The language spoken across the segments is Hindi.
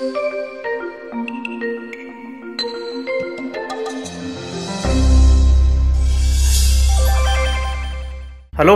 Hello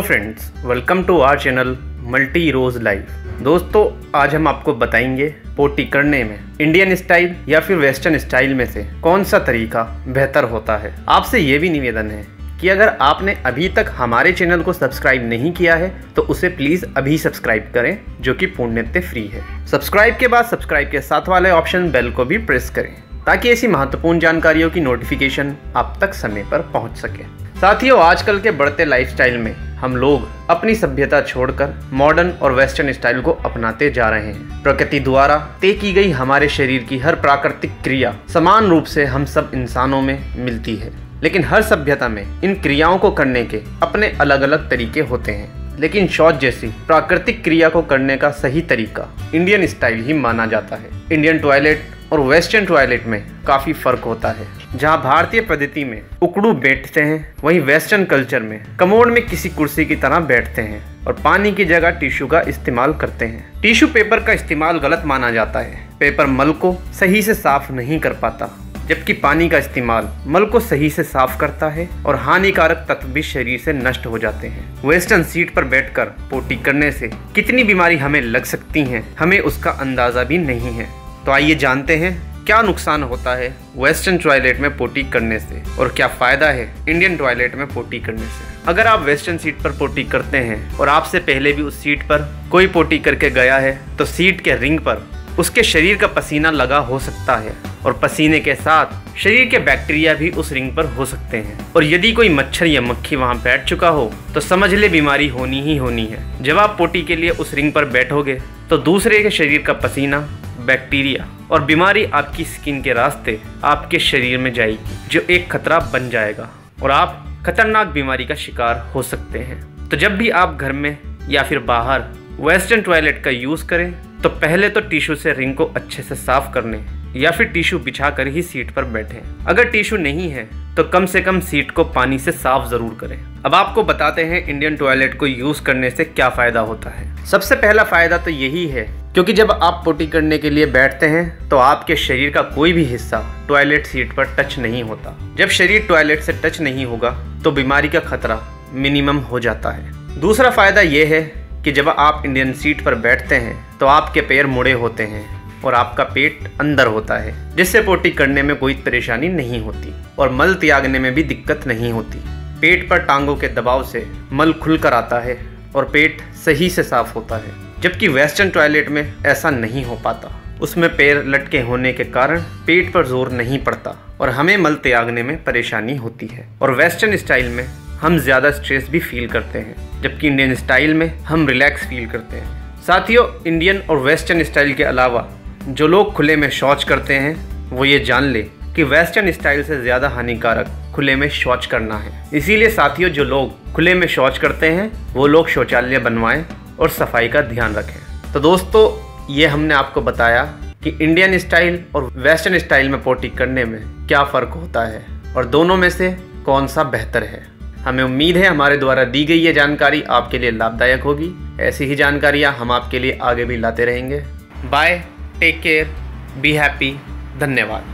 friends, welcome to our channel multi rose life. दोस्तों, आज हम आपको बताएंगे पोटी करने में इंडियन स्टाइल या फिर वेस्टर्न स्टाइल में से कौन सा तरीका बेहतर होता है। आपसे ये भी निवेदन है कि अगर आपने अभी तक हमारे चैनल को सब्सक्राइब नहीं किया है तो उसे प्लीज़ अभी सब्सक्राइब करें, जो कि पूर्णतः फ्री है। सब्सक्राइब के बाद सब्सक्राइब के साथ वाले ऑप्शन बेल को भी प्रेस करें ताकि ऐसी महत्वपूर्ण जानकारियों की नोटिफिकेशन आप तक समय पर पहुंच सके। साथियों, आजकल के बढ़ते लाइफस्टाइल में हम लोग अपनी सभ्यता छोड़कर मॉडर्न और वेस्टर्न स्टाइल को अपनाते जा रहे हैं। प्रकृति द्वारा तय की गई हमारे शरीर की हर प्राकृतिक क्रिया समान रूप से हम सब इंसानों में मिलती है, लेकिन हर सभ्यता में इन क्रियाओं को करने के अपने अलग अलग तरीके होते हैं। लेकिन शौच जैसी प्राकृतिक क्रिया को करने का सही तरीका इंडियन स्टाइल ही माना जाता है। इंडियन टॉयलेट और वेस्टर्न टॉयलेट में काफ़ी फर्क होता है। जहां भारतीय पद्धति में उकड़ू बैठते हैं, वहीं वेस्टर्न कल्चर में कमोड में किसी कुर्सी की तरह बैठते हैं और पानी की जगह टिश्यू का इस्तेमाल करते हैं। टिश्यू पेपर का इस्तेमाल गलत माना जाता है। पेपर मल को सही से साफ नहीं कर पाता, जबकि पानी का इस्तेमाल मल को सही से साफ करता है और हानिकारक तत्व भी शरीर से नष्ट हो जाते हैं। वेस्टर्न सीट पर बैठकर पोटी करने से कितनी बीमारी हमें लग सकती हैं, हमें उसका अंदाजा भी नहीं है। तो आइए जानते हैं क्या नुकसान होता है वेस्टर्न टॉयलेट में पोटी करने से और क्या फ़ायदा है इंडियन टॉयलेट में पोटी करने से। अगर आप वेस्टर्न सीट पर पोटी करते हैं और आपसे पहले भी उस सीट पर कोई पोटी करके गया है, तो सीट के रिंग पर उसके शरीर का पसीना लगा हो सकता है और पसीने के साथ शरीर के बैक्टीरिया भी उस रिंग पर हो सकते हैं। और यदि कोई मच्छर या मक्खी वहां बैठ चुका हो तो समझ ले बीमारी होनी ही होनी है। जब आप पोटी के लिए उस रिंग पर बैठोगे तो दूसरे के शरीर का पसीना, बैक्टीरिया और बीमारी आपकी स्किन के रास्ते आपके शरीर में जाएगी, जो एक खतरा बन जाएगा और आप खतरनाक बीमारी का शिकार हो सकते हैं। तो जब भी आप घर में या फिर बाहर वेस्टर्न टॉयलेट का यूज़ करें तो पहले तो टिश्यू से रिंग को अच्छे से साफ कर लें या फिर टिश्यू बिछाकर ही सीट पर बैठें। अगर टिश्यू नहीं है तो कम से कम सीट को पानी से साफ ज़रूर करें। अब आपको बताते हैं इंडियन टॉयलेट को यूज़ करने से क्या फ़ायदा होता है। सबसे पहला फ़ायदा तो यही है, क्योंकि जब आप पोटी करने के लिए बैठते हैं तो आपके शरीर का कोई भी हिस्सा टॉयलेट सीट पर टच नहीं होता। जब शरीर टॉयलेट से टच नहीं होगा तो बीमारी का खतरा मिनिमम हो जाता है। दूसरा फ़ायदा ये है कि जब आप इंडियन सीट पर बैठते हैं तो आपके पैर मुड़े होते हैं और आपका पेट अंदर होता है, जिससे पोटी करने में कोई परेशानी नहीं होती और मल त्यागने में भी दिक्कत नहीं होती। पेट पर टांगों के दबाव से मल खुलकर आता है और पेट सही से साफ होता है, जबकि वेस्टर्न टॉयलेट में ऐसा नहीं हो पाता। उसमें पैर लटके होने के कारण पेट पर जोर नहीं पड़ता और हमें मल त्यागने में परेशानी होती है। और वेस्टर्न स्टाइल में हम ज़्यादा स्ट्रेस भी फील करते हैं, जबकि इंडियन स्टाइल में हम रिलैक्स फील करते हैं। साथियों, इंडियन और वेस्टर्न स्टाइल के अलावा जो लोग खुले में शौच करते हैं वो ये जान ले कि वेस्टर्न स्टाइल से ज़्यादा हानिकारक खुले में शौच करना है। इसीलिए साथियों, जो लोग खुले में शौच करते हैं वो लोग शौचालय बनवाएं और सफाई का ध्यान रखें। तो दोस्तों, ये हमने आपको बताया कि इंडियन स्टाइल और वेस्टर्न स्टाइल में पोटी करने में क्या फ़र्क होता है और दोनों में से कौन सा बेहतर है। हमें उम्मीद है हमारे द्वारा दी गई ये जानकारी आपके लिए लाभदायक होगी। ऐसी ही जानकारियाँ हम आपके लिए आगे भी लाते रहेंगे। Bye, take care, be happy. धन्यवाद।